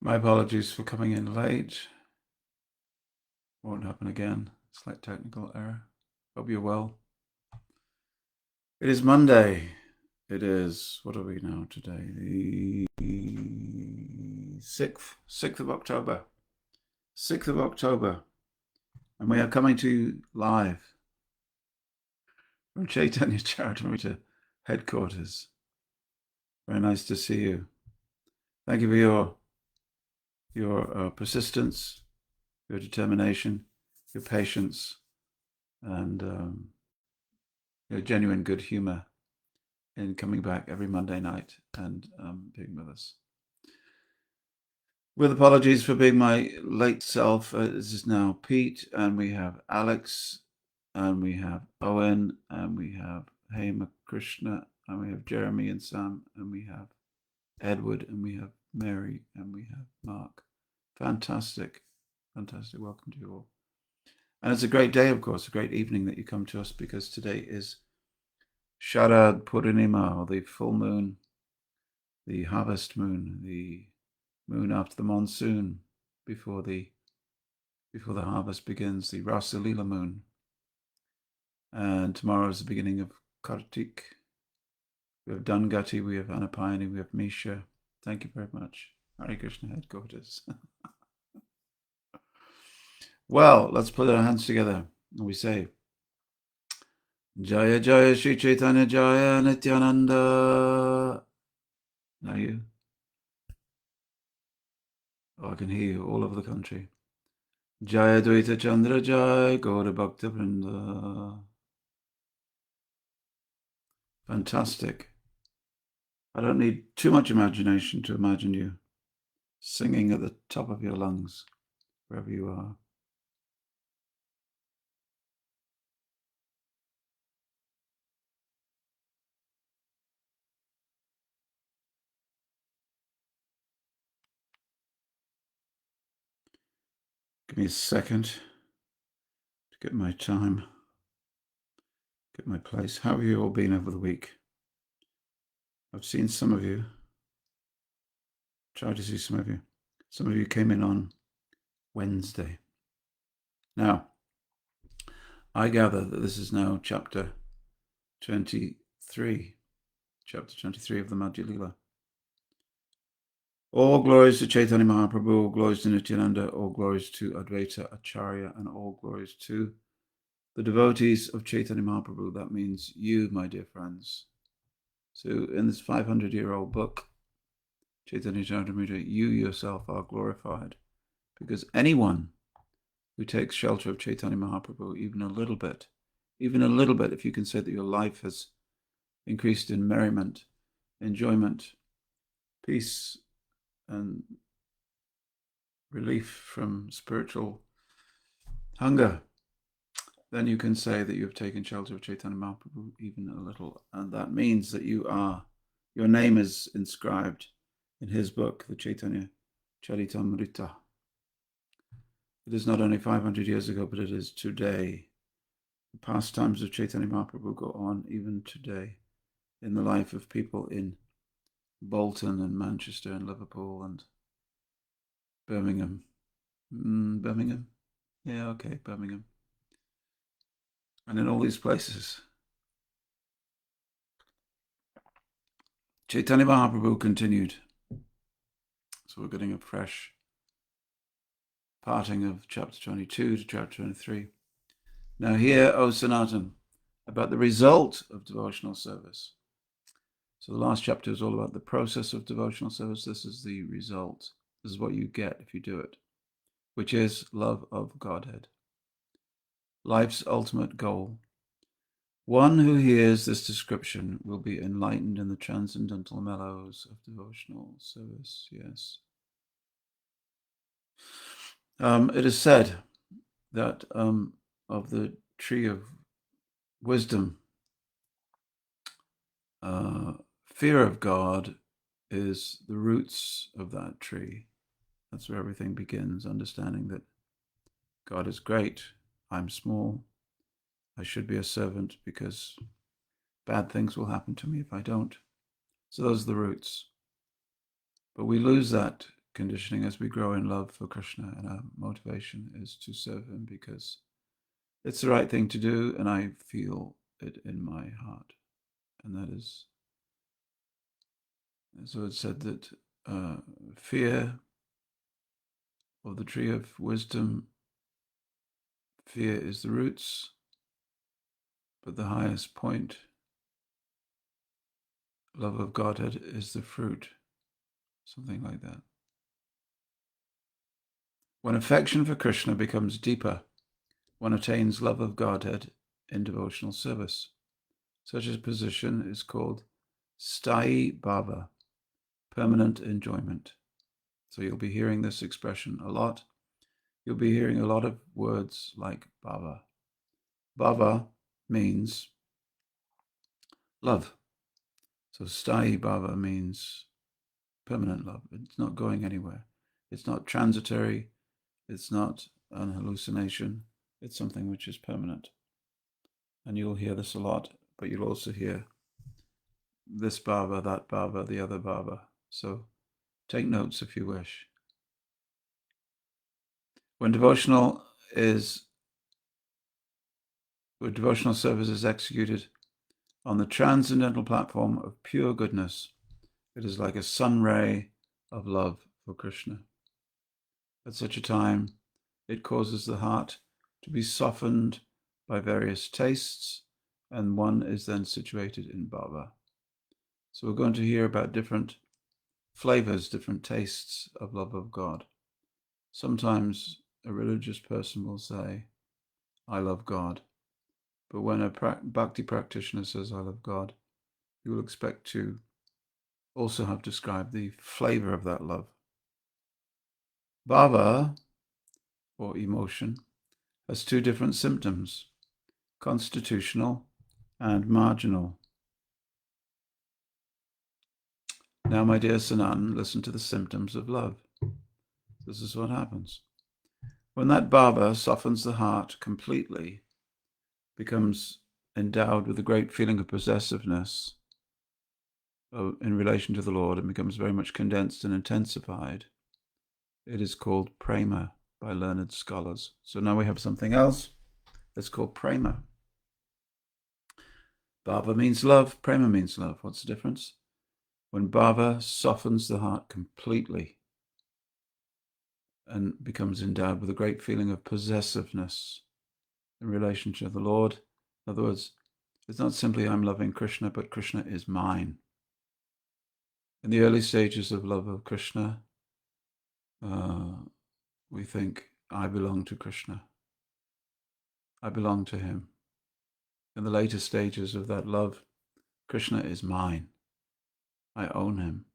My apologies for coming in late. Won't happen again. Slight technical error. Hope you're well. It is Monday. It is, what are we now today? The 6th of October. 6th of October. And we are coming to you live from Chaitanya Charitamrita headquarters. Very nice to see you. Thank you for your persistence, your determination, your patience, and your genuine good humor in coming back every Monday night and being with us. With apologies for being my late self, this is now Pete, and we have Alex, and we have Owen, and we have Hema Krishna, and we have Jeremy and Sam, and we have Edward, and we have Mary, and we have Mark. Fantastic, fantastic. Welcome to you all. And it's a great day, of course, a great evening that you come to us, because today is Sharad Purnima, or the full moon, the harvest moon, the moon after the monsoon, before the harvest begins, the Rasa Lila moon. And tomorrow is the beginning of Kartik. We have Dangati, we have Anapayani, we have Misha. Thank you very much. Hare Krishna headquarters. Well, let's put our hands together and we say, Jaya Jaya Shri Chaitanya Jaya Nityananda. Now you? Oh, I can hear you all over the country. Jaya Dvaita Chandra Jaya Gaura Bhakta Vrinda. Fantastic. I don't need too much imagination to imagine you singing at the top of your lungs, wherever you are. Give me a second to get my time, get my place. How have you all been over the week? I've seen some of you. Tried to see some of you. Some of you came in on Wednesday. Now, I gather that this is now chapter 23 of the Madhya Lila. All glories to Chaitanya Mahaprabhu, all glories to Nityananda, all glories to Advaita Acharya, and all glories to the devotees of Chaitanya Mahaprabhu. That means you, my dear friends. So in this 500-year-old book, Chaitanya Charitamrita, you yourself are glorified, because anyone who takes shelter of Chaitanya Mahaprabhu, even a little bit, if you can say that your life has increased in merriment, enjoyment, peace, and relief from spiritual hunger, then you can say that you have taken shelter of Chaitanya Mahaprabhu even a little. And that means that your name is inscribed in his book, the Chaitanya Charitamrita. It is not only 500 years ago, but it is today. The pastimes of Chaitanya Mahaprabhu go on even today in the life of people in Bolton and Manchester and Liverpool and Birmingham. Birmingham? Yeah, okay, Birmingham. And in all these places, Chaitanya Mahaprabhu continued. So we're getting a fresh parting of chapter 22 to chapter 23. Now here, O Sanatan, about the result of devotional service. So the last chapter is all about the process of devotional service. This is the result. This is what you get if you do it, which is love of Godhead. Life's ultimate goal. One who hears this description will be enlightened in the transcendental mellows of devotional service. Yes. It is said that of the tree of wisdom, fear of God is the roots of that tree. That's where everything begins, understanding that God is great, I'm small, I should be a servant because bad things will happen to me if I don't. So those are the roots. But we lose that conditioning as we grow in love for Krishna, and our motivation is to serve him because it's the right thing to do, and I feel it in my heart. And that is, so it said that fear of the tree of wisdom, fear is the roots, but the highest point, love of Godhead, is the fruit. Something like that. When affection for Krishna becomes deeper, one attains love of Godhead in devotional service. Such a position is called Sthayi Bhava, permanent enjoyment. So you'll be hearing this expression a lot. You'll be hearing a lot of words like bhava. Bhava means love. So Sthayi Bhava means permanent love. It's not going anywhere. It's not transitory. It's not an hallucination. It's something which is permanent. And you'll hear this a lot, but you'll also hear this bhava, that bhava, the other bhava. So take notes if you wish. When devotional service is executed on the transcendental platform of pure goodness, it is like a sun ray of love for Krishna. At such a time, it causes the heart to be softened by various tastes, and one is then situated in bhava. So we're going to hear about different flavors, different tastes of love of God. Sometimes a religious person will say, I love God. But when a bhakti practitioner says, I love God, you will expect to also have described the flavor of that love. Bhava, or emotion, has two different symptoms, constitutional and marginal. Now, my dear Sanatan, listen to the symptoms of love. This is what happens. When that bhava softens the heart completely, becomes endowed with a great feeling of possessiveness in relation to the Lord, and becomes very much condensed and intensified, it is called prema by learned scholars. So now we have something else that's called prema. Bhava means love, prema means love. What's the difference? When bhava softens the heart completely and becomes endowed with a great feeling of possessiveness in relation to the Lord. In other words, it's not simply I'm loving Krishna, but Krishna is mine. In the early stages of love of Krishna, we think, I belong to Krishna. I belong to him. In the later stages of that love, Krishna is mine. I own him.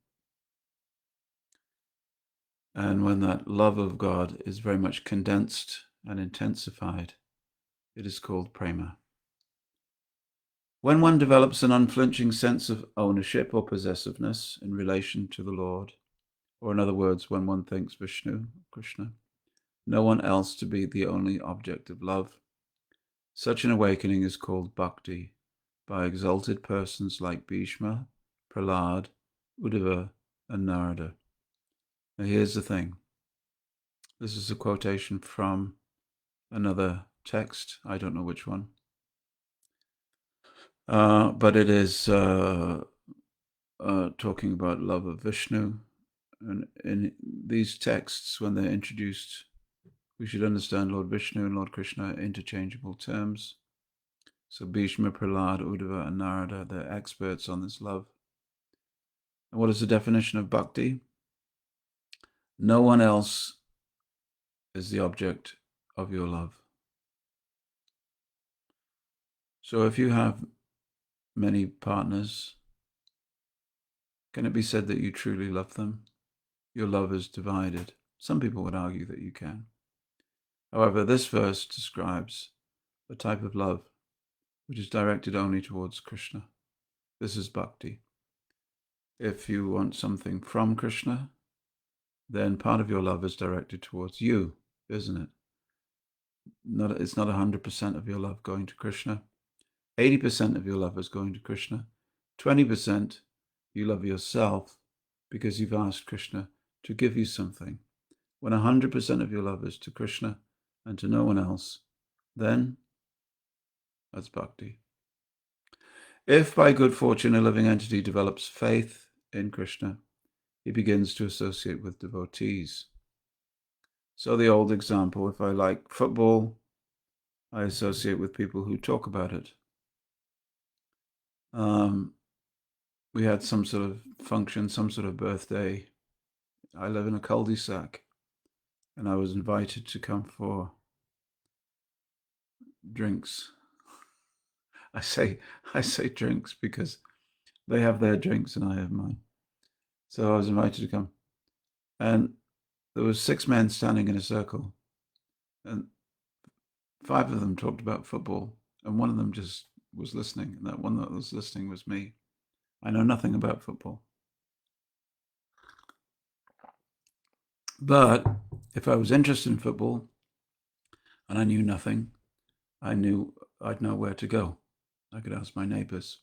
And when that love of God is very much condensed and intensified, it is called prema. When one develops an unflinching sense of ownership or possessiveness in relation to the Lord, or in other words, when one thinks Vishnu, Krishna, no one else to be the only object of love, such an awakening is called bhakti by exalted persons like Bhishma, Prahlad, Uddhava, and Narada. Now here's the thing. This is a quotation from another text. I don't know which one. But it is talking about love of Vishnu. And in these texts, when they're introduced, we should understand Lord Vishnu and Lord Krishna are interchangeable terms. So Bhishma, Prahlad, Uddhava, and Narada, they're experts on this love. And what is the definition of bhakti? No one else is the object of your love. So if you have many partners, can it be said that you truly love them? Your love is divided. Some people would argue that you can. However, this verse describes a type of love which is directed only towards Krishna. This is bhakti. If you want something from Krishna, then part of your love is directed towards you, isn't it? It's not 100% of your love going to Krishna. 80% of your love is going to Krishna. 20% you love yourself because you've asked Krishna to give you something, when 100% of your love is to Krishna and to no one else, then that's bhakti. If by good fortune a living entity develops faith in Krishna, he begins to associate with devotees. So the old example, if I like football, I associate with people who talk about it. We had some sort of function, some sort of birthday. I live in a cul-de-sac, and I was invited to come for drinks. I say drinks because they have their drinks and I have mine. So I was invited to come, and there was 6 men standing in a circle, and 5 of them talked about football, and one of them just was listening, and that one that was listening was me. I know nothing about football. But if I was interested in football and I knew nothing, I'd know where to go. I could ask my neighbors.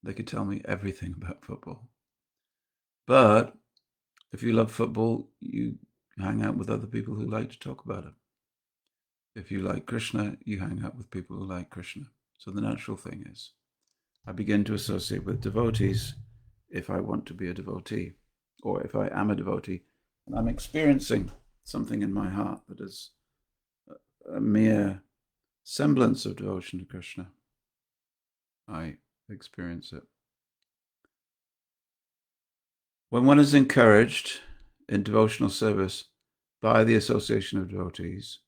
They could tell me everything about football. But if you love football, you hang out with other people who like to talk about it. If you like Krishna, you hang out with people who like Krishna. So the natural thing is, I begin to associate with devotees if I want to be a devotee, or if I am a devotee and I'm experiencing something in my heart that is a mere semblance of devotion to Krishna. I experience it. When one is encouraged in devotional service by the association of devotees,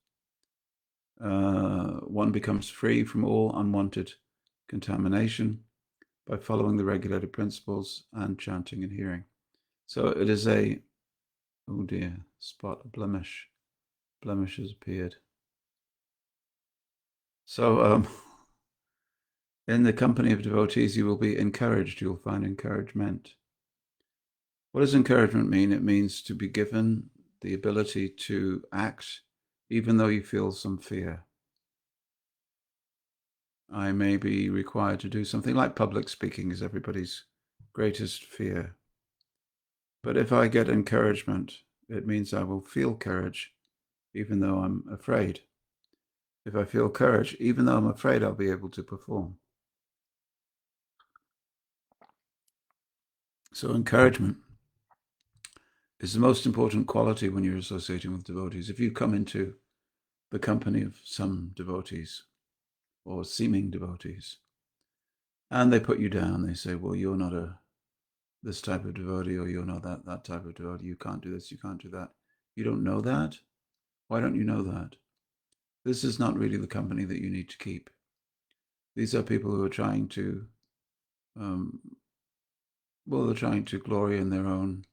one becomes free from all unwanted contamination by following the regulated principles and chanting and hearing. So it is a, oh dear, spot, a blemish. Blemish has appeared. So in the company of devotees, you will be encouraged. You'll find encouragement. What does encouragement mean? It means to be given the ability to act even though you feel some fear. I may be required to do something like public speaking is everybody's greatest fear. But if I get encouragement, it means I will feel courage even though I'm afraid. If I feel courage, even though I'm afraid, I'll be able to perform. So encouragement is the most important quality when you're associating with devotees. If you come into the company of some devotees or seeming devotees, and they put you down, they say, well, you're not this type of devotee, or you're not that type of devotee, you can't do this, you can't do that. You don't know that? Why don't you know that? This is not really the company that you need to keep. These are people who are trying to, they're trying to glory in their own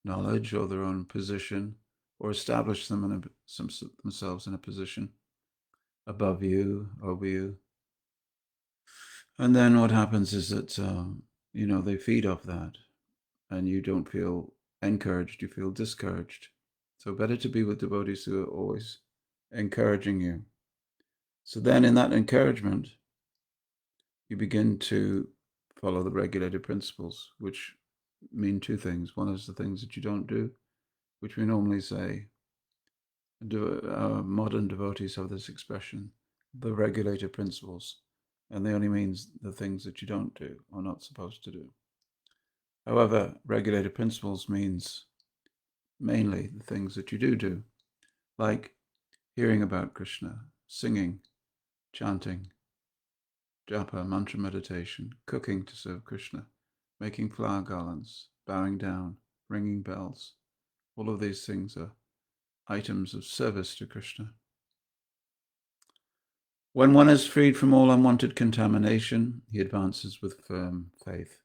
knowledge or their own position, or establish themselves in a position above you, over you. And then what happens is that, they feed off that, and you don't feel encouraged, you feel discouraged. So better to be with devotees who are always encouraging you. So then in that encouragement, you begin to follow the regulated principles, which mean 2 things. One is the things that you don't do, which we normally say, modern devotees have this expression, the regulated principles, and they only means the things that you don't do or not supposed to do. However, regulated principles means mainly the things that you do, like hearing about Krishna, singing, chanting, japa, mantra meditation, cooking to serve Krishna, making flower garlands, bowing down, ringing bells. All of these things are items of service to Krishna. When one is freed from all unwanted contamination, he advances with firm faith.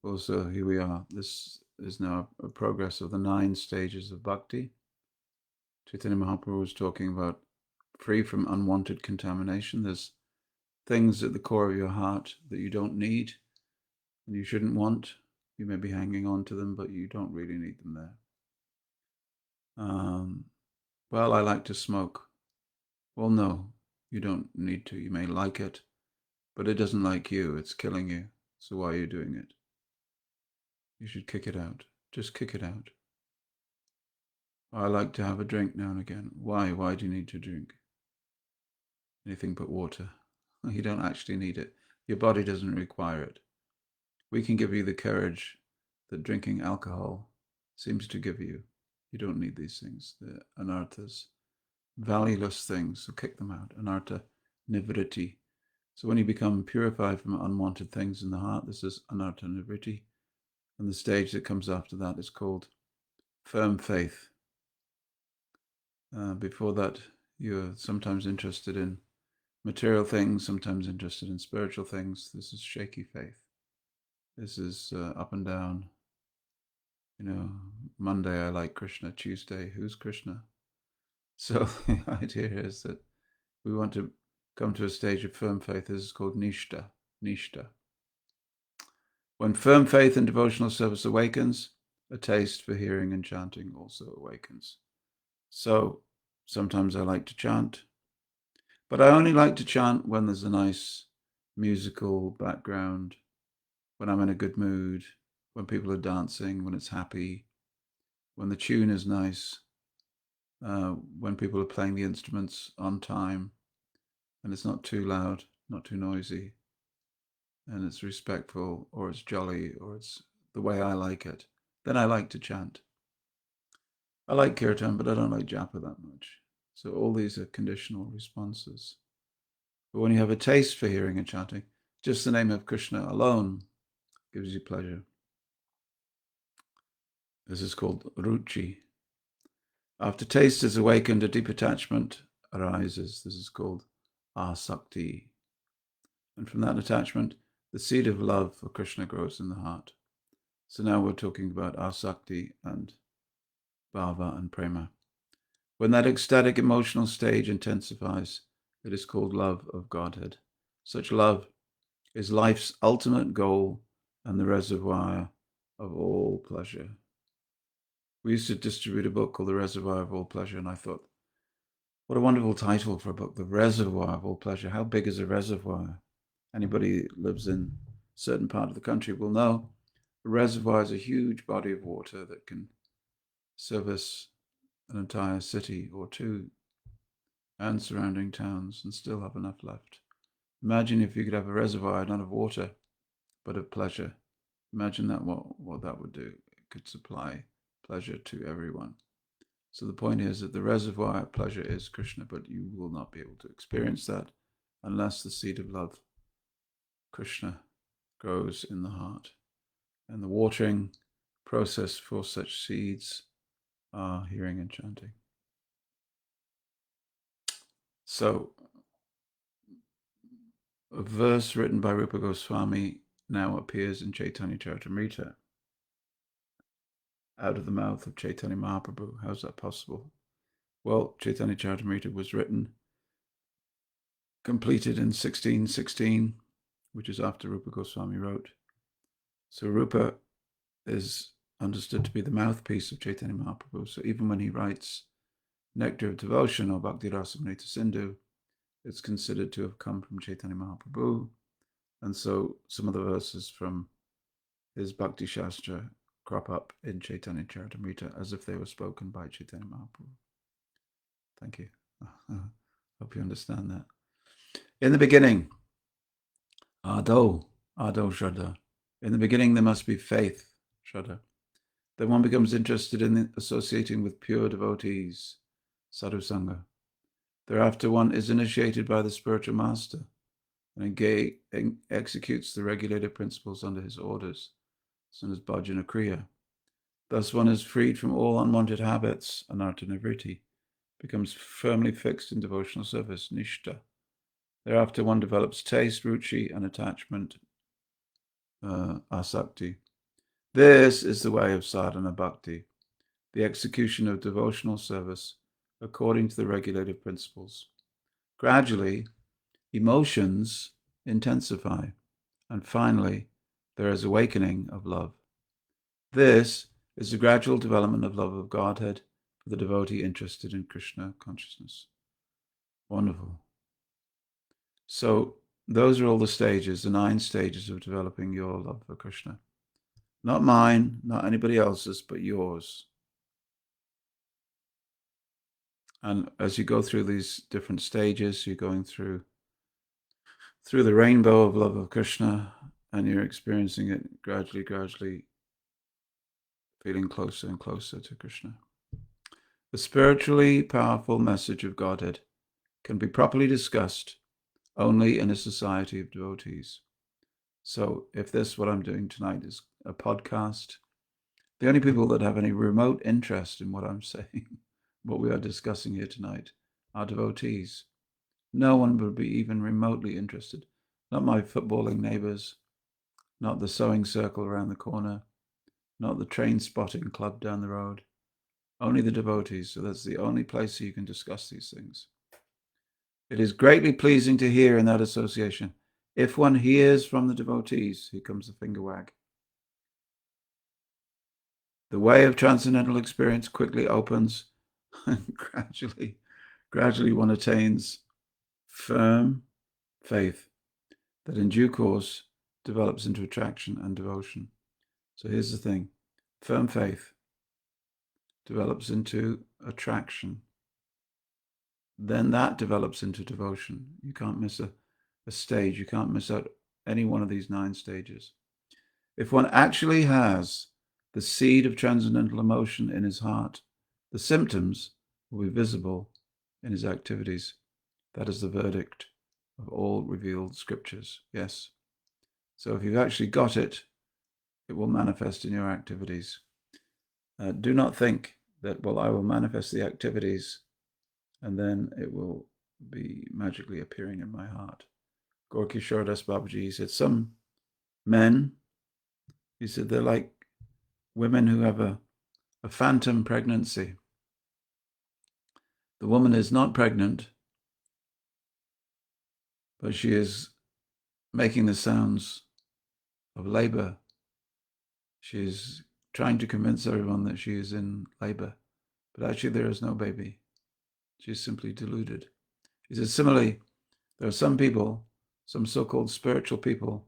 Also, here we are. This is now a progress of the 9 stages of bhakti. Chaitanya Mahaprabhu was talking about free from unwanted contamination. There's things at the core of your heart that you don't need and you shouldn't want. You may be hanging on to them, but you don't really need them there. Well, I like to smoke. Well, no, you don't need to. You may like it, but it doesn't like you. It's killing you. So why are you doing it? You should kick it out. Just kick it out. I like to have a drink now and again. Why? Why do you need to drink anything but water? You don't actually need it. Your body doesn't require it. We can give you the courage that drinking alcohol seems to give you. You don't need these things. They're anarthas, valueless things, so kick them out. Anartha nivriti. So when you become purified from unwanted things in the heart, this is anartha nivriti. And the stage that comes after that is called firm faith. Before that, you're sometimes interested in material things, sometimes interested in spiritual things. This is shaky faith. This is up and down. Monday I like Krishna, Tuesday, who's Krishna? So the idea is that we want to come to a stage of firm faith. This is called nishta. Nishta. When firm faith in devotional service awakens, a taste for hearing and chanting also awakens. So sometimes I like to chant, but I only like to chant when there's a nice musical background, when I'm in a good mood, when people are dancing, when it's happy, when the tune is nice, when people are playing the instruments on time, and it's not too loud, not too noisy, and it's respectful, or it's jolly, or it's the way I like it, then I like to chant. I like kirtan, but I don't like japa that much. So all these are conditional responses. But when you have a taste for hearing and chanting, just the name of Krishna alone gives you pleasure. This is called ruchi. After taste is awakened, a deep attachment arises. This is called asakti. And from that attachment, the seed of love for Krishna grows in the heart. So now we're talking about asakti and bhava and prema. When that ecstatic emotional stage intensifies, it is called love of Godhead. Such love is life's ultimate goal and the reservoir of all pleasure. We used to distribute a book called The Reservoir of All Pleasure, and I thought, what a wonderful title for a book, The Reservoir of All Pleasure. How big is a reservoir? Anybody who lives in a certain part of the country will know a reservoir is a huge body of water that can service an entire city or two and surrounding towns and still have enough left. Imagine if you could have a reservoir not of water, but of pleasure. Imagine that what that would do. It could supply pleasure to everyone. So the point is that the reservoir of pleasure is Krishna, but you will not be able to experience that unless the seed of love, Krishna, grows in the heart. And the watering process for such seeds are hearing and chanting. So a verse written by Rupa Goswami now appears in Chaitanya Charitamrita out of the mouth of Chaitanya Mahaprabhu. How's that possible? Well, Chaitanya Charitamrita was completed in 1616, which is after Rupa Goswami wrote. So Rupa is understood to be the mouthpiece of Chaitanya Mahaprabhu. So even when he writes Nectar of Devotion or Bhakti Rasamrita Sindhu, it's considered to have come from Chaitanya Mahaprabhu. And so some of the verses from his Bhakti Shastra crop up in Chaitanya Charitamrita as if they were spoken by Chaitanya Mahaprabhu. Thank you. Hope you understand that. In the beginning, Ado Shraddha. In the beginning, there must be faith, Shraddha. Then one becomes interested in associating with pure devotees, Sadhu Sangha. Thereafter, one is initiated by the spiritual master and executes the regulated principles under his orders, known as bhajana kriya. Thus, one is freed from all unwanted habits, anartha nivriti, becomes firmly fixed in devotional service, nishta. Thereafter, one develops taste, ruchi, and attachment, asakti. This is the way of sadhana bhakti, the execution of devotional service according to the regulated principles. Gradually, emotions intensify, and finally, there is awakening of love. This is the gradual development of love of Godhead for the devotee interested in Krishna consciousness. Wonderful. So those are all the stages, the 9 stages of developing your love for Krishna. Not mine, not anybody else's, but yours. And as you go through these different stages, you're going through the rainbow of love of Krishna, and you're experiencing it gradually feeling closer and closer to Krishna. The spiritually powerful message of Godhead can be properly discussed only in a society of devotees. So if this, what I'm doing tonight, is a podcast, the only people that have any remote interest in what I'm saying, what we are discussing here tonight, are devotees. No one would be even remotely interested. Not my footballing neighbors, not the sewing circle around the corner, not the train spotting club down the road. Only the devotees. So that's the only place you can discuss these things. It is greatly pleasing to hear in that association. If one hears from the devotees, here comes the finger wag. The way of transcendental experience quickly opens, and gradually one attains firm faith that in due course develops into attraction and devotion. So here's the thing. Firm faith develops into attraction. Then that develops into devotion. You can't miss a stage. You can't miss out any one of these 9 stages. If one actually has the seed of transcendental emotion in his heart, the symptoms will be visible in his activities. That is the verdict of all revealed scriptures. Yes. So if you've actually got it, it will manifest in your activities. Do not think that, well, I will manifest the activities and then it will be magically appearing in my heart. Gorkishore Das Babaji said, some men, he said, they're like women who have a phantom pregnancy. The woman is not pregnant, but she is making the sounds of labor. She is trying to convince everyone that she is in labor, but actually there is no baby. She is simply deluded. He says, similarly, there are some people, some so-called spiritual people,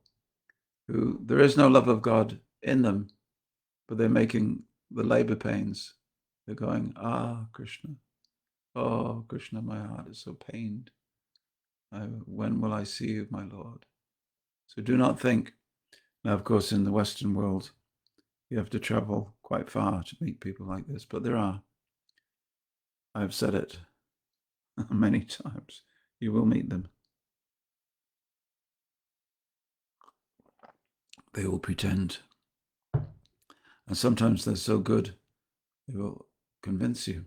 who there is no love of God in them, but they're making the labor pains. They're going, Krishna. Oh, Krishna, my heart is so pained. When will I see you, my Lord? So do not think. Now, of course, in the Western world, you have to travel quite far to meet people like this, but there are. I've said it many times. You will meet them. They will pretend. And sometimes they're so good, they will convince you.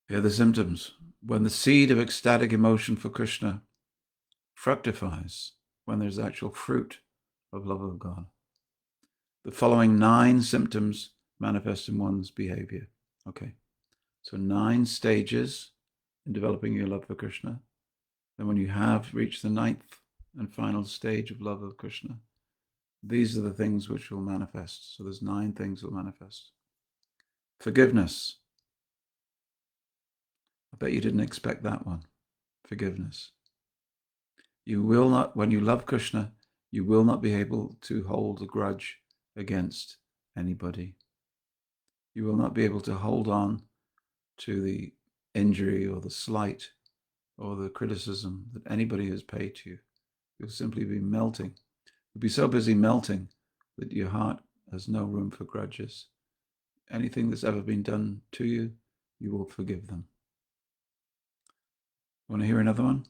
Here are the symptoms. When the seed of ecstatic emotion for Krishna fructifies, when there's actual fruit of love of God, the following 9 symptoms manifest in one's behavior. Okay, so 9 stages in developing your love for Krishna. Then when you have reached the 9th and final stage of love of Krishna, these are the things which will manifest. So there's 9 things that will manifest. Forgiveness. I bet you didn't expect that one. Forgiveness. You will not, when you love Krishna, you will not be able to hold a grudge against anybody. You will not be able to hold on to the injury or the slight or the criticism that anybody has paid to you. You'll simply be melting. You'll be so busy melting that your heart has no room for grudges. Anything that's ever been done to you, you will forgive them. Want to hear another one?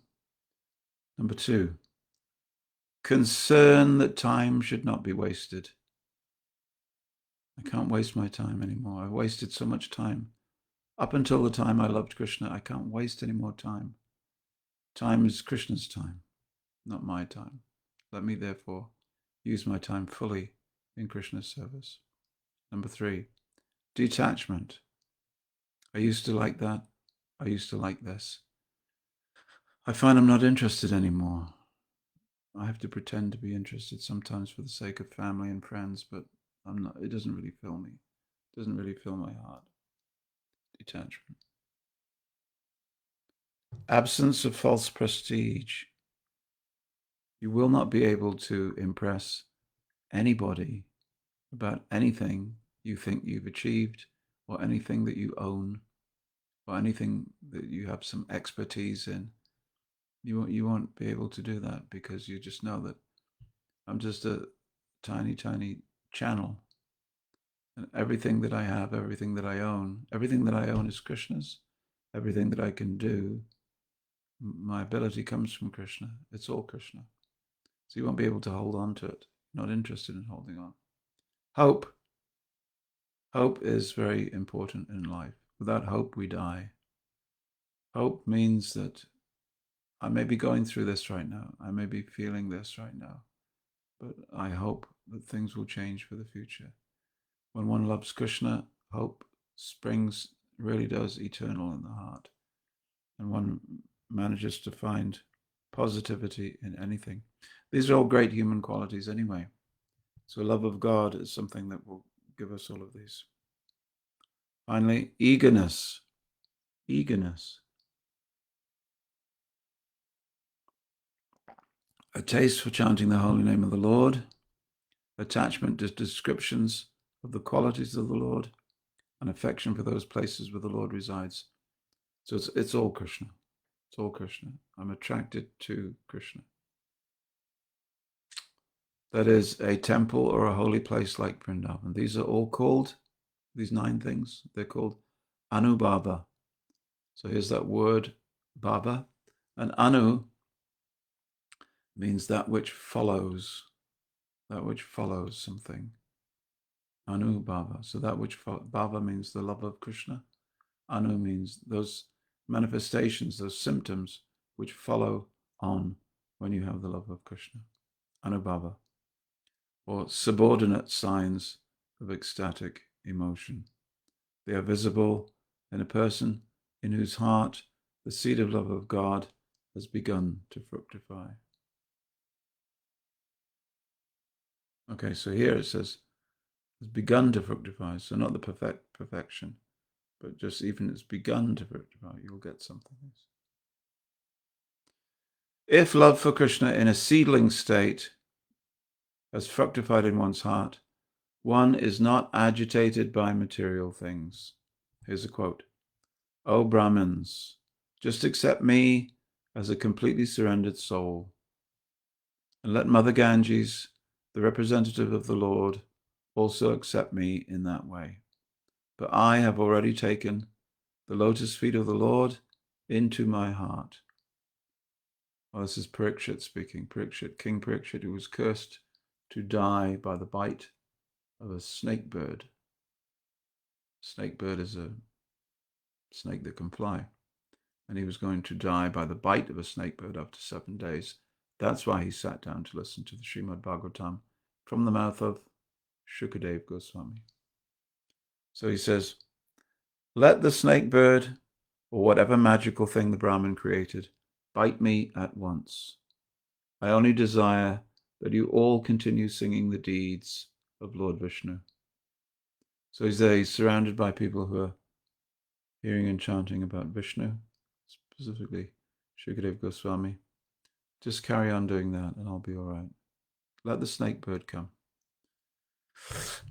Number 2, concern that time should not be wasted. I can't waste my time anymore. I've wasted so much time. Up until the time I loved Krishna, I can't waste any more time. Time is Krishna's time, not my time. Let me therefore use my time fully in Krishna's service. Number 3, detachment. I used to like that. I used to like this. I find I'm not interested anymore. I have to pretend to be interested sometimes for the sake of family and friends, but I'm not. It doesn't really fill me. It doesn't really fill my heart. Detachment. Absence of false prestige. You will not be able to impress anybody about anything you think you've achieved, or anything that you own, or anything that you have some expertise in. You won't be able to do that, because you just know that I'm just a tiny, tiny channel. And everything that I have, everything that I own is Krishna's. Everything that I can do, my ability comes from Krishna. It's all Krishna. So you won't be able to hold on to it. You're not interested in holding on. Hope. Hope is very important in life. Without hope, we die. Hope means that I may be going through this right now. I may be feeling this right now. But I hope that things will change for the future. When one loves Krishna, hope springs, really does, eternal in the heart. And one manages to find positivity in anything. These are all great human qualities anyway. So love of God is something that will give us all of these. Finally, eagerness. Eagerness. A taste for chanting the holy name of the Lord, attachment to descriptions of the qualities of the Lord, and affection for those places where the Lord resides. So it's all Krishna. It's all Krishna. I'm attracted to Krishna. That is a temple or a holy place like Vrindavan. These are all called, these 9 things, they're called Anubhava. So here's that word, bhava. And anu means that which follows something. Anubhava. So that which bhava means the love of Krishna. Anu means those manifestations, those symptoms which follow on when you have the love of Krishna. Anubhava. Or subordinate signs of ecstatic emotion. They are visible in a person in whose heart the seed of love of God has begun to fructify. Okay, so here it says, has begun to fructify, so not the perfection, but just even it's begun to fructify, you'll get something. If love for Krishna in a seedling state has fructified in one's heart, one is not agitated by material things. Here's a quote. O Brahmins, just accept me as a completely surrendered soul, and let Mother Ganges, the representative of the Lord, also accept me in that way. But I have already taken the lotus feet of the Lord into my heart. Well, this is Parikshit speaking. Parikshit, King Parikshit, who was cursed to die by the bite of a snake bird. Snake bird is a snake that can fly. And he was going to die by the bite of a snake bird after 7 days. That's why he sat down to listen to the Srimad Bhagavatam from the mouth of Shukadev Goswami. So he says, let the snake bird, or whatever magical thing the Brahmin created, bite me at once. I only desire that you all continue singing the deeds of Lord Vishnu. So he's there, he's surrounded by people who are hearing and chanting about Vishnu, specifically Shukadev Goswami. Just carry on doing that and I'll be all right. Let the snake bird come.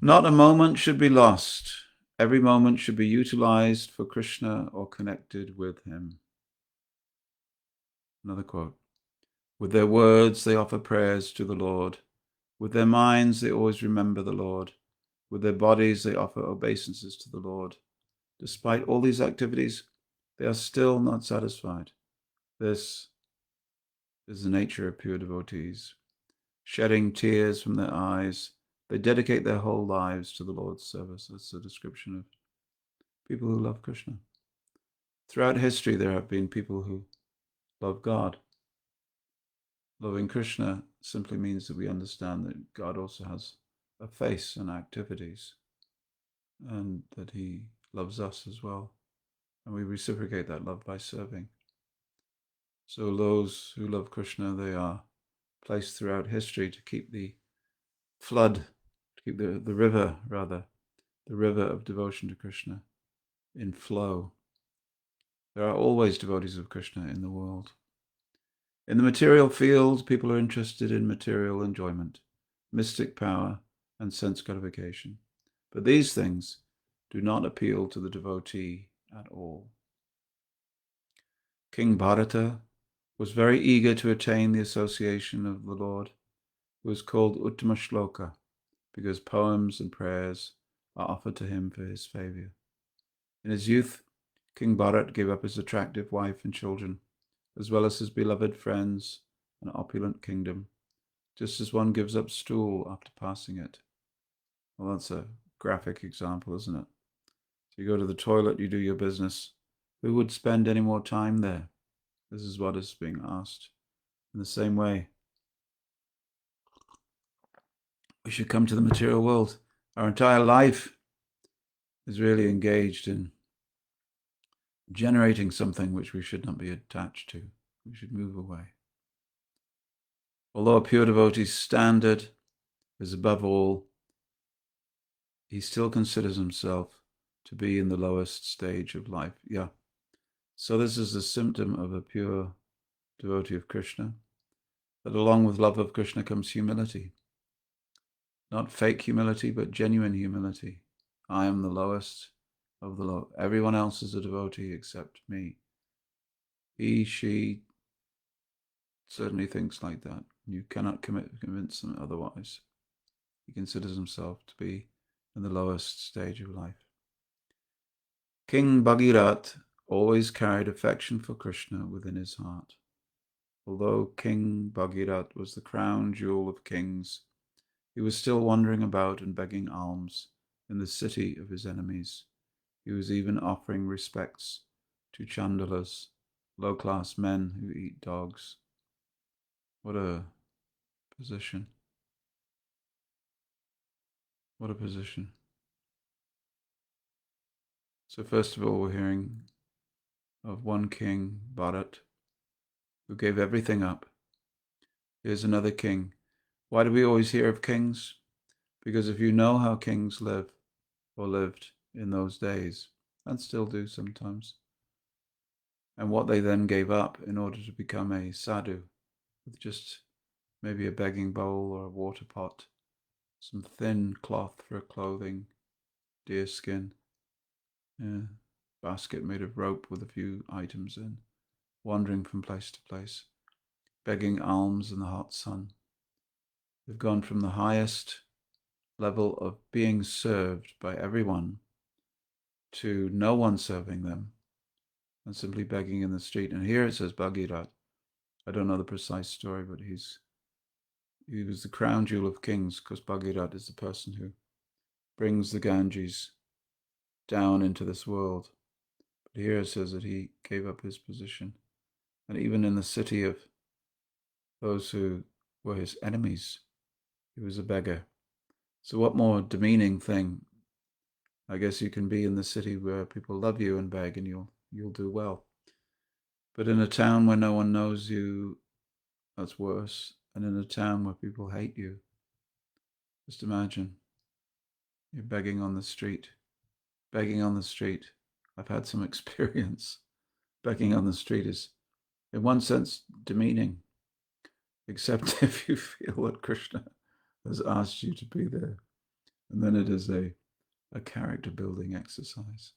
Not a moment should be lost. Every moment should be utilized for Krishna or connected with him. Another quote. With their words, they offer prayers to the Lord. With their minds, they always remember the Lord. With their bodies, they offer obeisances to the Lord. Despite all these activities, they are still not satisfied. This is the nature of pure devotees. Shedding tears from their eyes, they dedicate their whole lives to the Lord's service. That's a description of people who love Krishna. Throughout history, there have been people who love God. Loving Krishna simply means that we understand that God also has a face and activities, and that he loves us as well. And we reciprocate that love by serving. So those who love Krishna, they are placed throughout history to keep the flood, to keep the river of devotion to Krishna in flow. There are always devotees of Krishna in the world. In the material field, people are interested in material enjoyment, mystic power, and sense gratification. But these things do not appeal to the devotee at all. King Bharata was very eager to attain the association of the Lord, who is called Uttama Shloka, because poems and prayers are offered to him for his favour. In his youth, King Bharat gave up his attractive wife and children, as well as his beloved friends and opulent kingdom, just as one gives up stool after passing it. Well, that's a graphic example, isn't it? So you go to the toilet, you do your business. Who would spend any more time there? This is what is being asked. In the same way, we should come to the material world. Our entire life is really engaged in generating something which we should not be attached to. We should move away. Although a pure devotee's standard is above all, he still considers himself to be in the lowest stage of life. Yeah. So this is a symptom of a pure devotee of Krishna, that along with love of Krishna comes humility. Not fake humility, but genuine humility. I am the lowest of the low. Everyone else is a devotee except me. He, she certainly thinks like that. You cannot convince them otherwise. He considers himself to be in the lowest stage of life. King Bhagirat always carried affection for Krishna within his heart. Although King Bhagirat was the crown jewel of kings, he was still wandering about and begging alms in the city of his enemies. He was even offering respects to chandalas, low-class men who eat dogs. What a position. What a position. So first of all, we're hearing of one king, Bharat, who gave everything up. Here's another king. Why do we always hear of kings? Because if you know how kings live or lived in those days, and still do sometimes, and what they then gave up in order to become a sadhu, with just maybe a begging bowl or a water pot, some thin cloth for clothing, deer skin, basket made of rope with a few items in, wandering from place to place, begging alms in the hot sun. They've gone from the highest level of being served by everyone to no one serving them and simply begging in the street. And here it says Bhagirat. I don't know the precise story, but he was the crown jewel of kings, because Bhagirat is the person who brings the Ganges down into this world. But here it says that he gave up his position. And even in the city of those who were his enemies, he was a beggar. So what more demeaning thing? I guess you can be in the city where people love you and beg, and you'll do well. But in a town where no one knows you, that's worse. And in a town where people hate you, just imagine you're begging on the street. Begging on the street. I've had some experience. Begging on the street is, in one sense, demeaning, except if you feel that Krishna has asked you to be there. And then it is a character building exercise.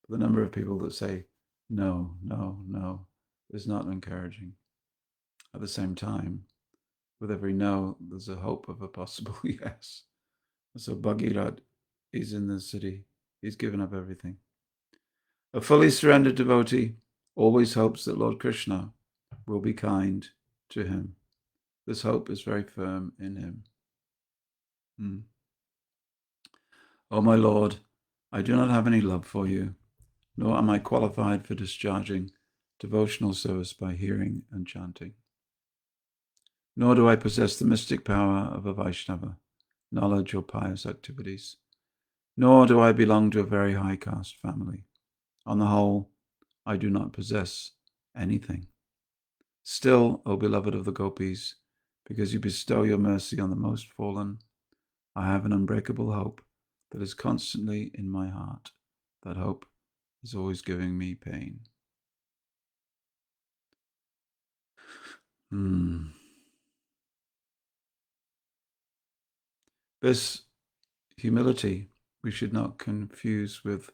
But the number of people that say no, no, no is not encouraging. At the same time, with every no, there's a hope of a possible yes. So Bhagirat is in the city. He's given up everything. A fully surrendered devotee always hopes that Lord Krishna will be kind to him. This hope is very firm in him. Oh my Lord, I do not have any love for you, nor am I qualified for discharging devotional service by hearing and chanting. Nor do I possess the mystic power of a Vaishnava, knowledge or pious activities. Nor do I belong to a very high caste family. On the whole, I do not possess anything. Still, O beloved of the gopis, because you bestow your mercy on the most fallen, I have an unbreakable hope that is constantly in my heart. That hope is always giving me pain. This humility we should not confuse with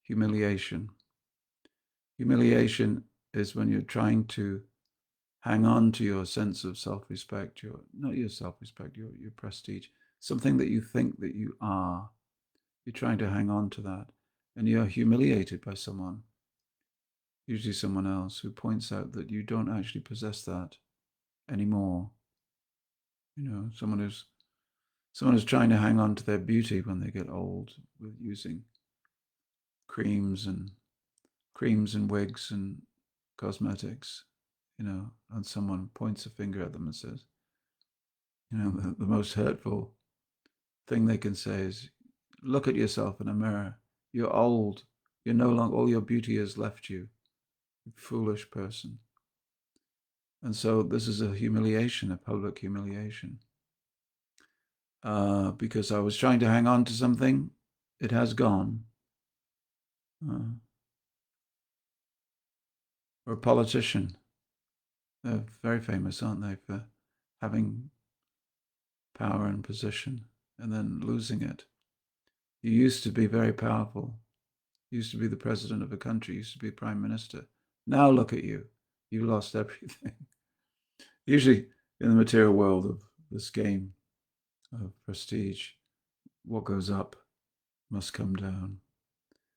humiliation. Humiliation is when you're trying to hang on to your sense of self-respect, not your self-respect, your prestige, something that you think that you are. You're trying to hang on to that, and you're humiliated by someone, usually someone else, who points out that you don't actually possess that anymore. Someone who's trying to hang on to their beauty when they get old with using creams and wigs and cosmetics, and someone points a finger at them and says, the most hurtful thing they can say is, look at yourself in a mirror. You're old. You're no longer, all your beauty has left you. You foolish person. And so this is a humiliation, a public humiliation. Because I was trying to hang on to something, it has gone. Or a politician. They're very famous, aren't they, for having power and position and then losing it. You used to be very powerful. You used to be the president of a country. You used to be prime minister. Now look at you. You've lost everything. Usually in the material world of this game of prestige, what goes up must come down.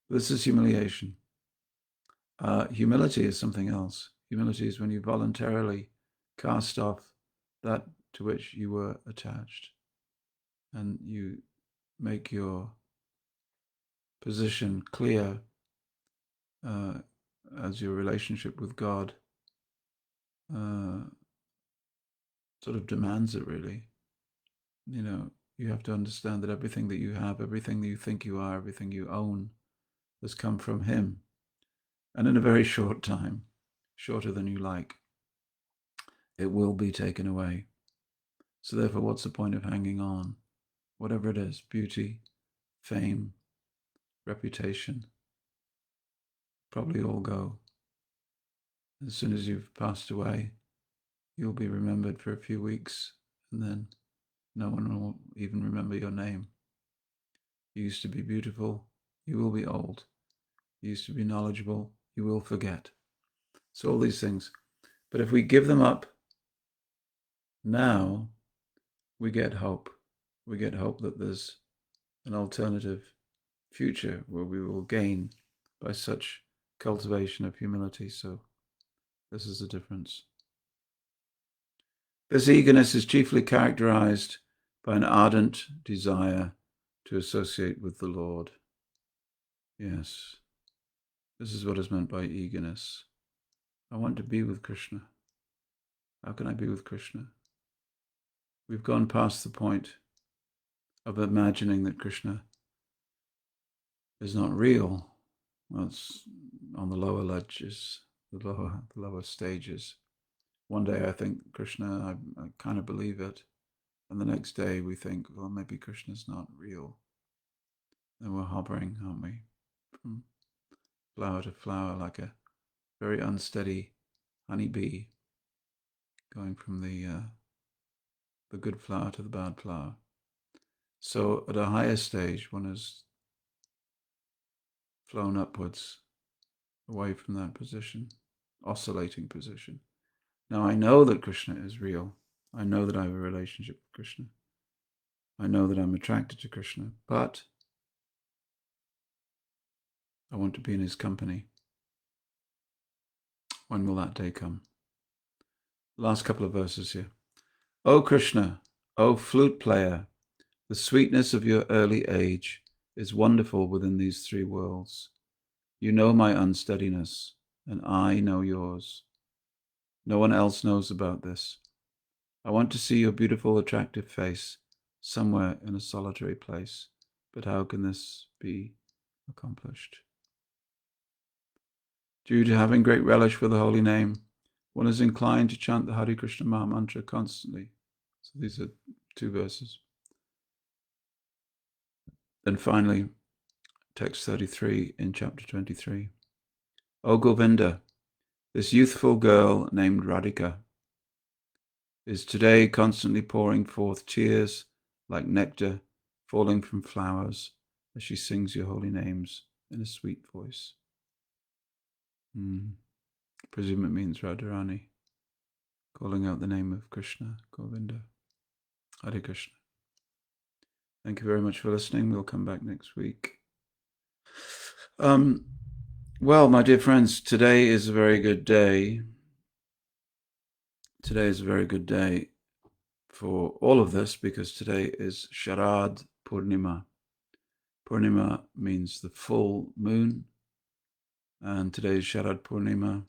This is humiliation. Humility is something else. Humility is when you voluntarily cast off that to which you were attached, and you make your position clear as your relationship with God sort of demands it, really. You have to understand that everything that you have, everything that you think you are, everything you own has come from Him. And in a very short time, shorter than you like, it will be taken away. So therefore, what's the point of hanging on? Whatever it is, beauty, fame, reputation, probably all go. As soon as you've passed away, you'll be remembered for a few weeks, and then no one will even remember your name. You used to be beautiful, you will be old. You used to be knowledgeable, you will forget. So all these things. But if we give them up now, we get hope. We get hope that there's an alternative future where we will gain by such cultivation of humility. So this is the difference. This eagerness is chiefly characterized by an ardent desire to associate with the Lord. Yes, this is what is meant by eagerness. I want to be with Krishna. How can I be with Krishna? We've gone past the point of imagining that Krishna is not real. Well, it's on the lower ledges, the lower stages. One day I think Krishna, I kind of believe it. And the next day we think, well, maybe Krishna's not real. And we're hovering, aren't we? From flower to flower, like a very unsteady honeybee, going from the good flower to the bad flower. So at a higher stage, one has flown upwards, away from that position, oscillating position. Now I know that Krishna is real. I know that I have a relationship with Krishna. I know that I'm attracted to Krishna, but I want to be in his company. When will that day come? Last couple of verses here. O Krishna, O flute player, the sweetness of your early age is wonderful within these three worlds. You know my unsteadiness, and I know yours. No one else knows about this. I want to see your beautiful, attractive face somewhere in a solitary place. But how can this be accomplished? Due to having great relish for the holy name, one is inclined to chant the Hare Krishna Maha Mantra constantly. So these are 2 verses. Then finally, text 33 in chapter 23. O Govinda, this youthful girl named Radhika is today constantly pouring forth tears like nectar falling from flowers as she sings your holy names in a sweet voice. I presume it means Radharani, calling out the name of Krishna, Govinda, Hare Krishna. Thank you very much for listening. We'll come back next week. Well, my dear friends, today is a very good day. Today is a very good day for all of this because today is Sharad Purnima. Purnima means the full moon, and today's Sharad Purnima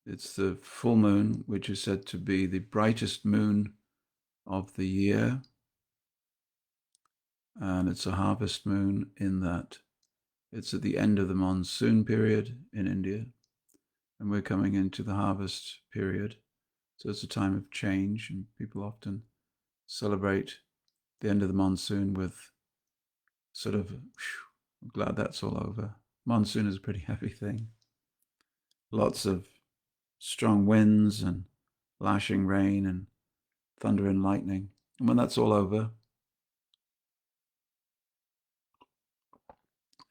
it's the full moon, which is said to be the brightest moon of the year, and it's a harvest moon in that it's at the end of the monsoon period in India, and we're coming into the harvest period. So it's a time of change, and people often celebrate the end of the monsoon with sort of, I'm glad that's all over. Monsoon is a pretty heavy thing. Lots of strong winds and lashing rain and thunder and lightning. And when that's all over,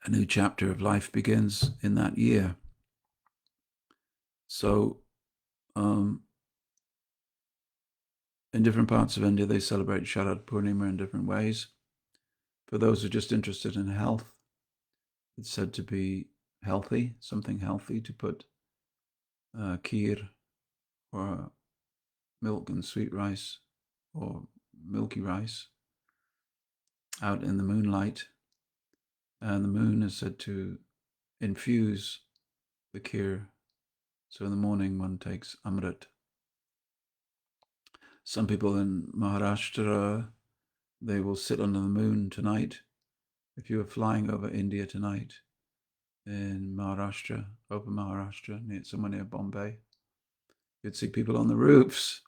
a new chapter of life begins in that year. So in different parts of India, they celebrate Sharad Purnima in different ways. For those who are just interested in health, it's said to be healthy, something healthy, to put kheer or milk and sweet rice or milky rice out in the moonlight. And the moon is said to infuse the kheer. So in the morning, one takes amrit. Some people in Maharashtra, they will sit under the moon tonight. If you were flying over India tonight in Maharashtra, over Maharashtra, somewhere near Bombay, you'd see people on the roofs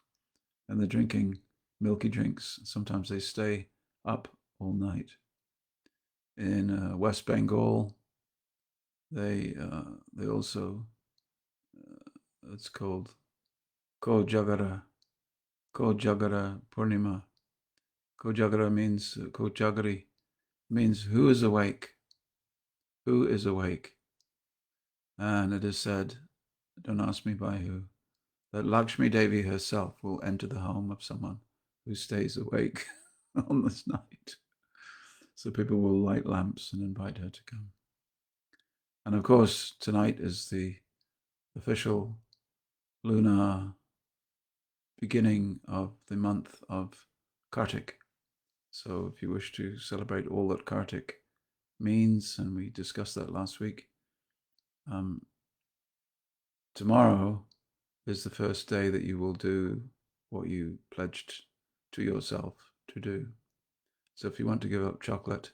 and they're drinking milky drinks. Sometimes they stay up all night. In West Bengal, they also, it's called Kojagara Purnima. Kojagara means, Kojagari means who is awake. Who is awake? And it is said, don't ask me by who, that Lakshmi Devi herself will enter the home of someone who stays awake on this night. So people will light lamps and invite her to come. And of course, tonight is the official lunar beginning of the month of Kartik. So if you wish to celebrate all that Kartik means, and we discussed that last week, tomorrow is the first day that you will do what you pledged to yourself to do. So if you want to give up chocolate,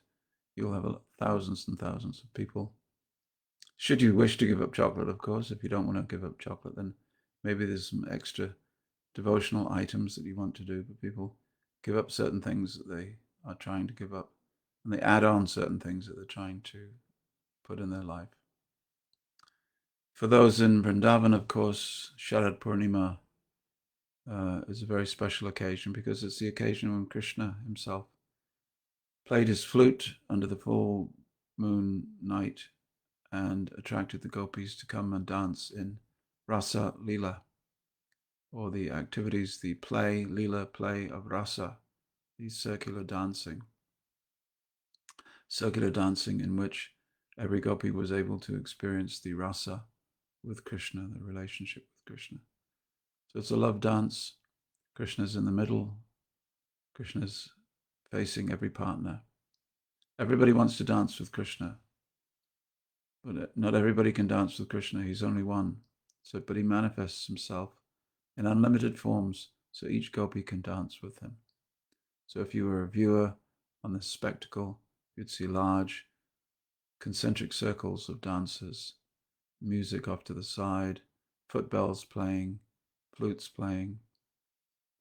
you'll have thousands and thousands of people. Should you wish to give up chocolate, of course. If you don't want to give up chocolate, then maybe there's some extra devotional items that you want to do, but people give up certain things that they are trying to give up, and they add on certain things that they're trying to put in their life. For those in Vrindavan, of course, Sharad Purnima is a very special occasion because it's the occasion when Krishna himself played his flute under the full moon night and attracted the gopis to come and dance in Rasa Lila, or the activities, the play, Lila play of Rasa, the circular dancing in which every gopi was able to experience the rasa with Krishna, the relationship with Krishna. So it's a love dance. Krishna's in the middle. Krishna's facing every partner. Everybody wants to dance with Krishna, but not everybody can dance with Krishna. He's only one. But he manifests himself in unlimited forms, so each gopi can dance with him. So if you were a viewer on this spectacle, you'd see large concentric circles of dancers, music off to the side, footbells playing, flutes playing.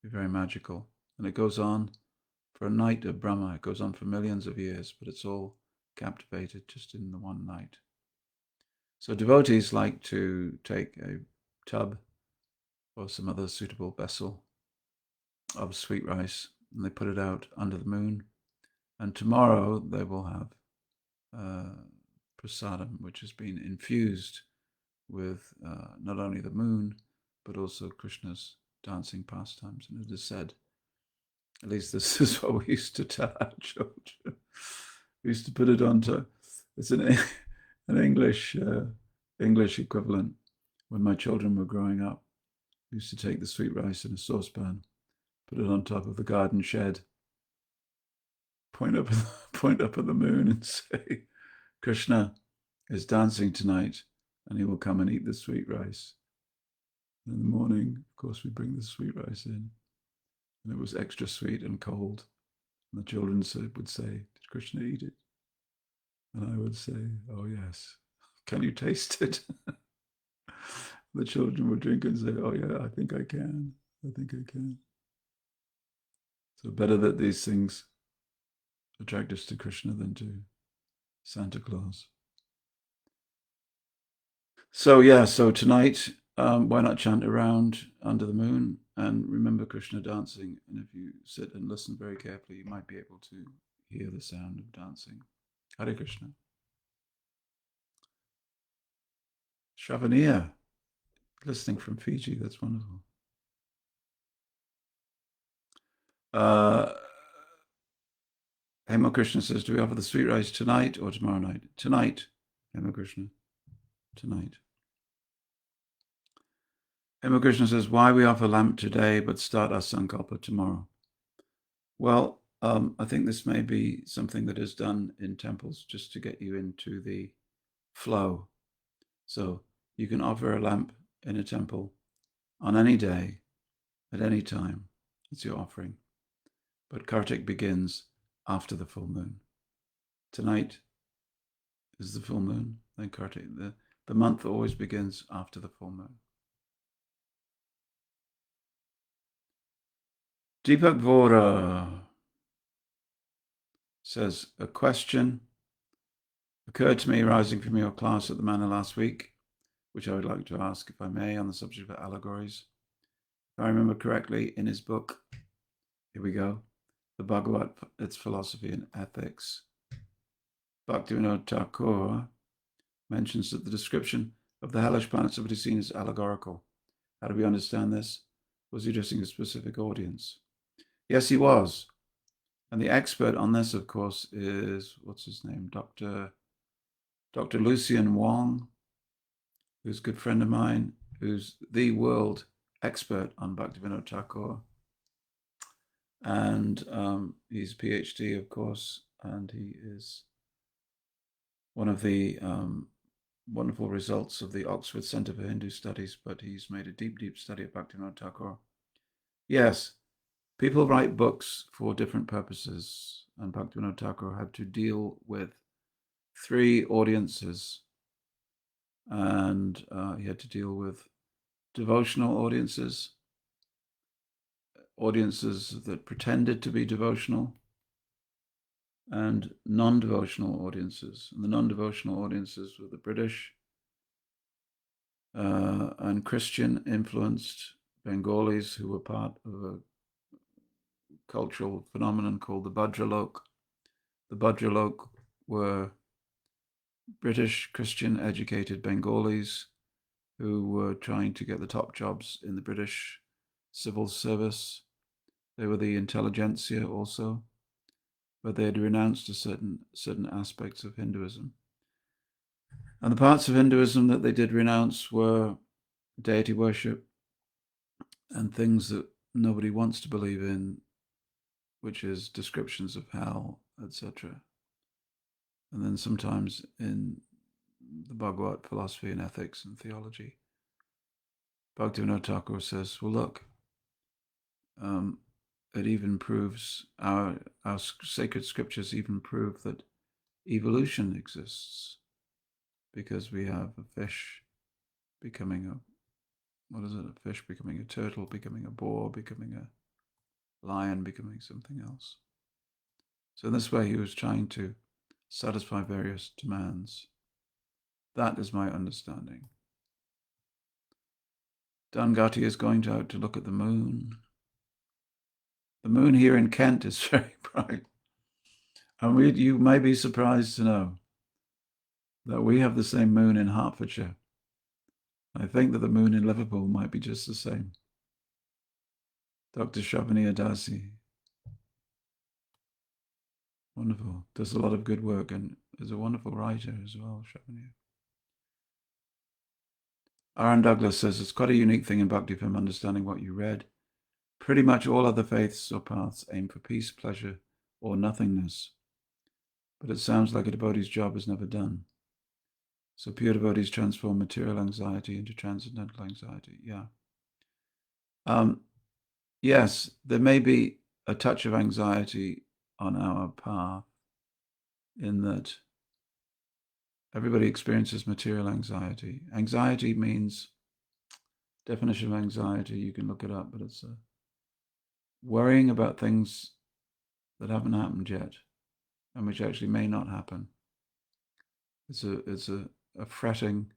It'd be very magical. And it goes on for a night of Brahma. It goes on for millions of years, but it's all captivated just in the one night. So devotees like to take a tub or some other suitable vessel of sweet rice and they put it out under the moon. And tomorrow they will have prasadam, which has been infused with not only the moon, but also Krishna's dancing pastimes. And it is said, at least this is what we used to tell our children. We used to put it onto, it's an English equivalent. When my children were growing up, we used to take the sweet rice in a saucepan, put it on top of the garden shed, point up at the moon and say, Krishna is dancing tonight and he will come and eat the sweet rice. And in the morning, of course, we bring the sweet rice in, and it was extra sweet and cold. And the children would say, did Krishna eat it? And I would say, oh yes. Can you taste it? The children would drink and say, oh yeah, I think I can. I think I can. So better that these things attract us to Krishna than to Santa Claus. So yeah, so tonight, why not chant around under the moon and remember Krishna dancing? And if you sit and listen very carefully, you might be able to hear the sound of dancing. Hare Krishna. Shravaniya, listening from Fiji, that's wonderful. Hema Krishna says, do we offer the sweet rice tonight or tomorrow night? Tonight, Hema Krishna, tonight. Hema Krishna says, why we offer lamp today but start our sankalpa tomorrow? Well, I think this may be something that is done in temples just to get you into the flow. So you can offer a lamp in a temple on any day, at any time. It's your offering. But Kartik begins after the full moon. Tonight is the full moon, then Kartik. The month always begins after the full moon. Deepak Vora says, a question occurred to me rising from your class at the Manor last week, which I would like to ask, if I may, on the subject of allegories. If I remember correctly, in his book, here we go, The Bhagavad, Its Philosophy and Ethics, Bhaktivinoda Thakur mentions that the description of the hellish planets of seen is allegorical. How do we understand this? Was he addressing a specific audience? Yes, he was. And the expert on this, of course, is, what's his name? Dr. Lucian Wong, who's a good friend of mine, who's the world expert on Bhaktivinoda Thakur. And he's a PhD, of course, and he is one of the wonderful results of the Oxford Centre for Hindu Studies, but he's made a deep, deep study of Bhaktivinoda Thakur. Yes, people write books for different purposes, and Bhaktivinoda Thakur had to deal with 3 audiences, and he had to deal with devotional audiences that pretended to be devotional, and non-devotional audiences. And the non-devotional audiences were the British and Christian-influenced Bengalis who were part of a cultural phenomenon called the Bhadralok. The Bhadralok were British Christian-educated Bengalis who were trying to get the top jobs in the British civil service. They were the intelligentsia also, but they had renounced certain aspects of Hinduism. And the parts of Hinduism that they did renounce were deity worship and things that nobody wants to believe in, which is descriptions of hell, etc. And then sometimes in the Bhagavad philosophy and ethics and theology, Bhaktivinoda Thakur says, well, look, it even proves, our sacred scriptures even prove that evolution exists, because we have a fish becoming a fish becoming a turtle, becoming a boar, becoming a lion, becoming something else. So in this way, he was trying to satisfy various demands. That is my understanding. Dangati is going out to look at the moon. The moon here in Kent is very bright. And you may be surprised to know that we have the same moon in Hertfordshire. I think that the moon in Liverpool might be just the same. Dr. Shabani Adasi. Wonderful. Does a lot of good work and is a wonderful writer as well, Shabani. Aaron Douglas says it's quite a unique thing in Bhakti from understanding what you read. Pretty much all other faiths or paths aim for peace, pleasure, or nothingness. But it sounds like a devotee's job is never done. So pure devotees transform material anxiety into transcendental anxiety. Yeah. Yes, there may be a touch of anxiety on our path in that everybody experiences material anxiety. Anxiety means, definition of anxiety, you can look it up, but it's worrying about things that haven't happened yet and which actually may not happen. It's a fretting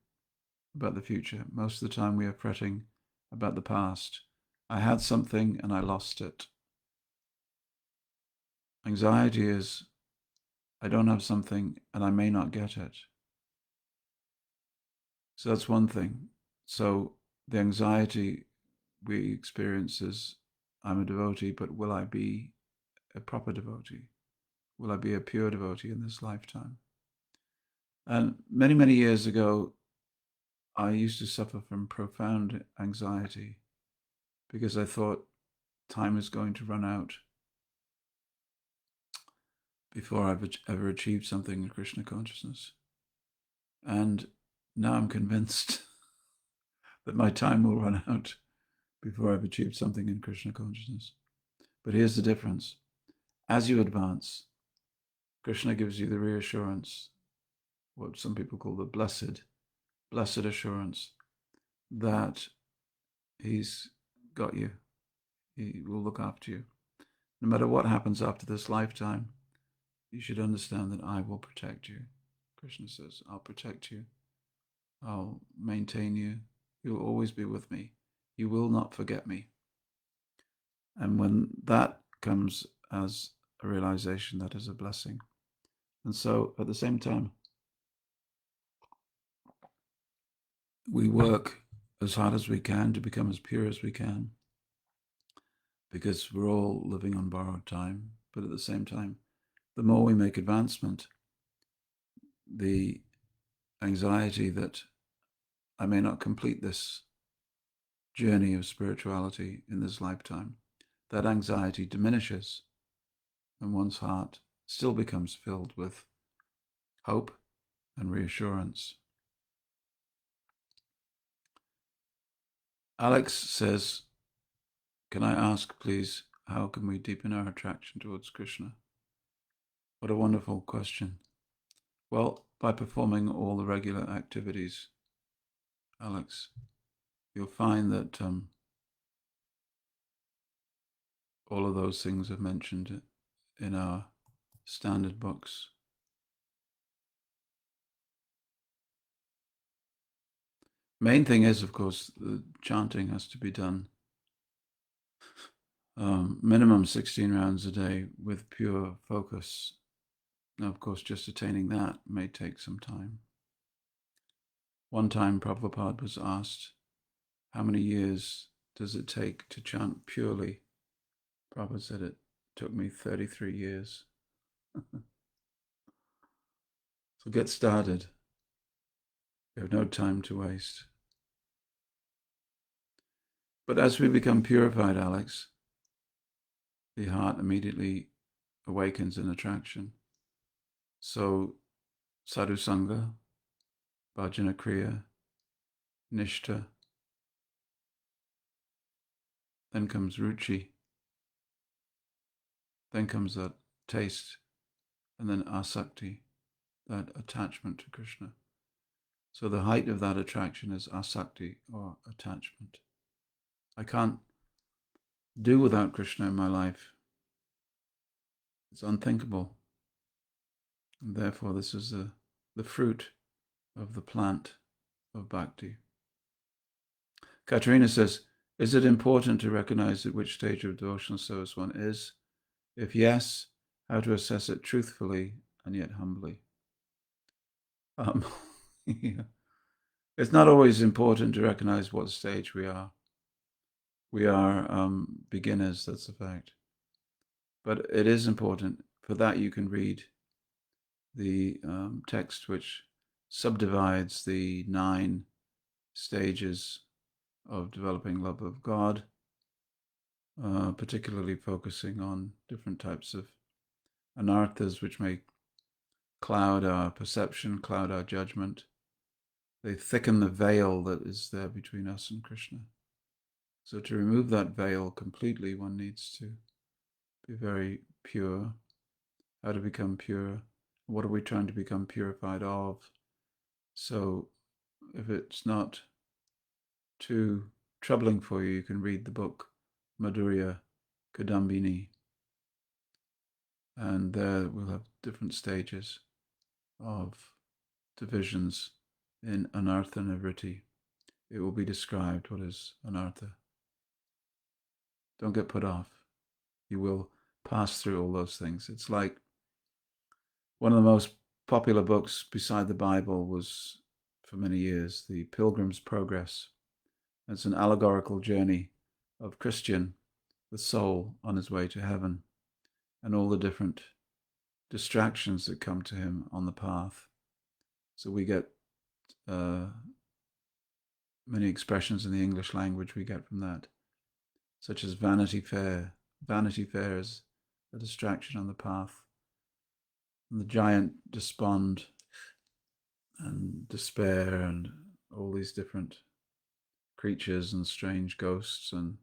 about the future. Most of the time we are fretting about the past. I had something and I lost it. Anxiety is, I don't have something and I may not get it. So that's one thing. So the anxiety we experience is, I'm a devotee, but will I be a proper devotee? Will I be a pure devotee in this lifetime? And many, many years ago, I used to suffer from profound anxiety because I thought time is going to run out before I've ever achieved something in Krishna consciousness. And now I'm convinced that my time will run out before I've achieved something in Krishna consciousness. But here's the difference. As you advance, Krishna gives you the reassurance, what some people call the blessed assurance, that he's got you. He will look after you. No matter what happens after this lifetime, you should understand that I will protect you. Krishna says, I'll protect you. I'll maintain you. You'll always be with me. You will not forget me. And when that comes as a realization, that is a blessing. And so at the same time, we work as hard as we can to become as pure as we can, because we're all living on borrowed time. But at the same time, the more we make advancement, the anxiety that I may not complete this journey of spirituality in this lifetime, that anxiety diminishes and one's heart still becomes filled with hope and reassurance. Alex says, can I ask, please, how can we deepen our attraction towards Krishna? What a wonderful question. Well, by performing all the regular activities, Alex, you'll find that all of those things are mentioned in our standard books. Main thing is, of course, the chanting has to be done minimum 16 rounds a day with pure focus. Now, of course, just attaining that may take some time. One time Prabhupada was asked, how many years does it take to chant purely? Prabhupada said it took me 33 years. So get started. You have no time to waste. But as we become purified, Alex, the heart immediately awakens an attraction. So sadhu sangha, bhajana kriya, nishtha, then comes ruchi, then comes that taste, and then asakti, that attachment to Krishna. So the height of that attraction is asakti, or attachment. I can't do without Krishna in my life. It's unthinkable. And therefore, this is the fruit of the plant of bhakti. Katerina says, Is it important to recognize at which stage of devotional service one is? If yes, how to assess it truthfully and yet humbly? Yeah. It's not always important to recognize what stage we are. We are beginners, that's a fact. But it is important. For that, you can read the text which subdivides the 9 stages of developing love of God, particularly focusing on different types of anarthas which may cloud our perception, cloud our judgment. They thicken the veil that is there between us and Krishna. So to remove that veil completely, one needs to be very pure. How to become pure? What are we trying to become purified of? So if it's not too troubling for you, you can read the book Madhya Kadambini, and there we'll have different stages of divisions in anartha nivritti. It will be described what is anartha. Don't get put off. You will pass through all those things. It's like one of the most popular books beside the Bible was, for many years, The Pilgrim's Progress. It's an allegorical journey of Christian, the soul, on his way to heaven, and all the different distractions that come to him on the path. So we get many expressions in the English language we get from that, such as Vanity Fair. Vanity Fair is a distraction on the path. And the giant despond and despair and all these different creatures and strange ghosts and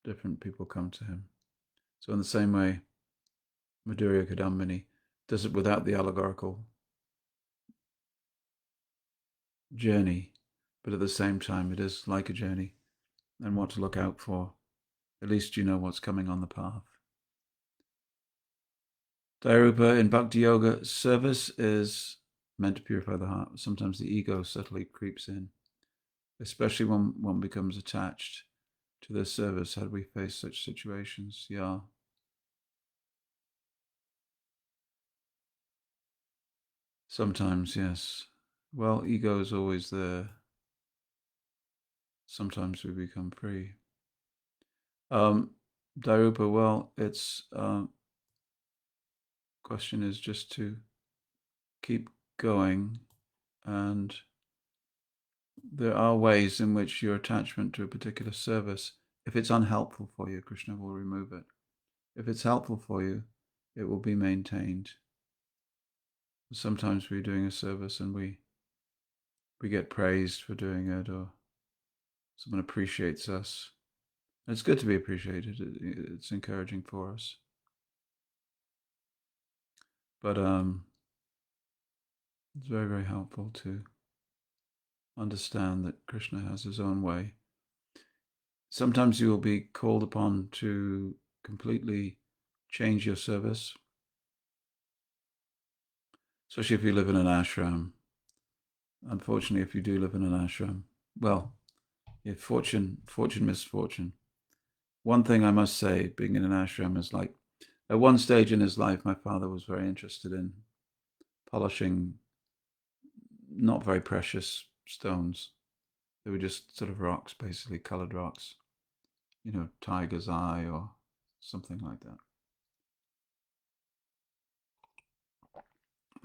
different people come to him. So in the same way, Madhurya Kadambini does it without the allegorical journey, but at the same time it is like a journey and what to look out for. At least you know what's coming on the path. Dhyarupa, in Bhakti Yoga, service is meant to purify the heart. Sometimes the ego subtly creeps in, especially when one becomes attached to the service. How do we face such situations? Yeah. Sometimes, yes. Well, ego is always there. Sometimes we become free. Dhyarupa, well, it's question is just to keep going, and there are ways in which your attachment to a particular service, if it's unhelpful for you, Krishna will remove it. If it's helpful for you, it will be maintained. Sometimes we're doing a service and we get praised for doing it, or someone appreciates us. And it's good to be appreciated. It's encouraging for us. But it's very, very helpful to understand that Krishna has his own way. Sometimes you will be called upon to completely change your service, especially if you live in an ashram. Unfortunately, if you do live in an ashram, well, yeah, fortune, misfortune. One thing I must say, being in an ashram, is like, at one stage in his life, my father was very interested in polishing not very precious stones. They were just sort of rocks, basically colored rocks, tiger's eye or something like that.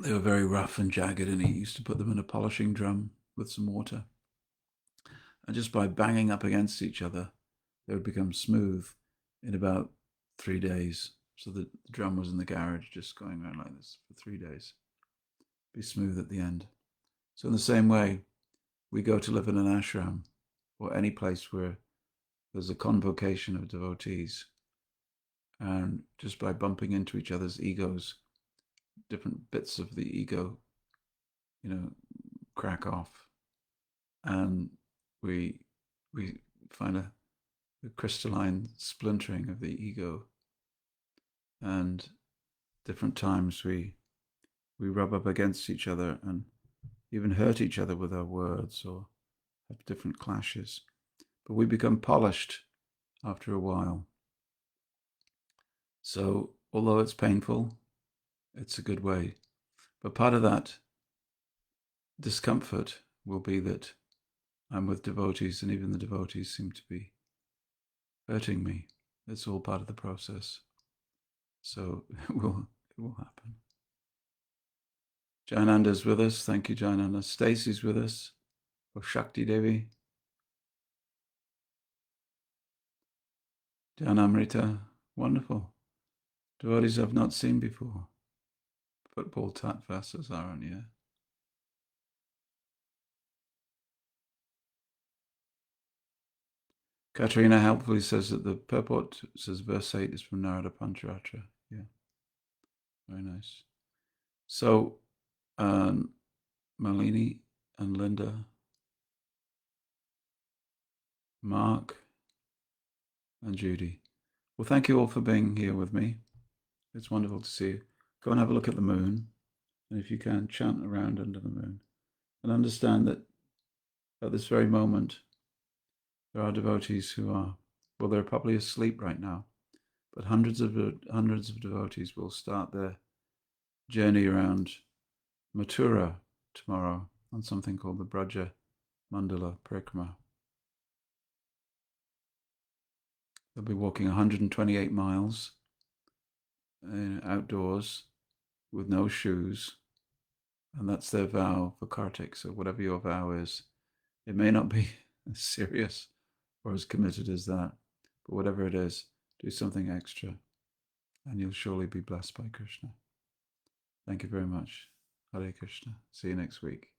They were very rough and jagged, and he used to put them in a polishing drum with some water. And just by banging up against each other, they would become smooth in about 3 days. So the drum was in the garage just going around like this for 3 days. Be smooth at the end. So in the same way, we go to live in an ashram or any place where there's a convocation of devotees. And just by bumping into each other's egos, different bits of the ego, crack off. And we find a crystalline splintering of the ego. And different times we rub up against each other and even hurt each other with our words or have different clashes. but we become polished after a while. So although it's painful, it's a good way. But part of that discomfort will be that I'm with devotees, and even the devotees seem to be hurting me. It's all part of the process. So it will happen. Jayananda's with us. Thank you, Jayananda. Stacy's with us. Oh, Shakti Devi. Janamrita. Wonderful. Devotees I've not seen before. Football Tatvasas are on here. Katerina helpfully says that the purport says verse 8 is from Narada Pancharatra. Yeah. Very nice. So, Malini and Linda, Mark, and Judy. Well, thank you all for being here with me. It's wonderful to see you. Go and have a look at the moon. And if you can, chant around under the moon. And understand that at this very moment, there are devotees who are, well, they're probably asleep right now. But hundreds of devotees will start their journey around Mathura tomorrow on something called the Braja Mandala Parikrama. They'll be walking 128 miles outdoors with no shoes, and that's their vow for Kartik. So whatever your vow is, it may not be as serious or as committed as that, but whatever it is, do something extra, and you'll surely be blessed by Krishna. Thank you very much. Hare Krishna. See you next week.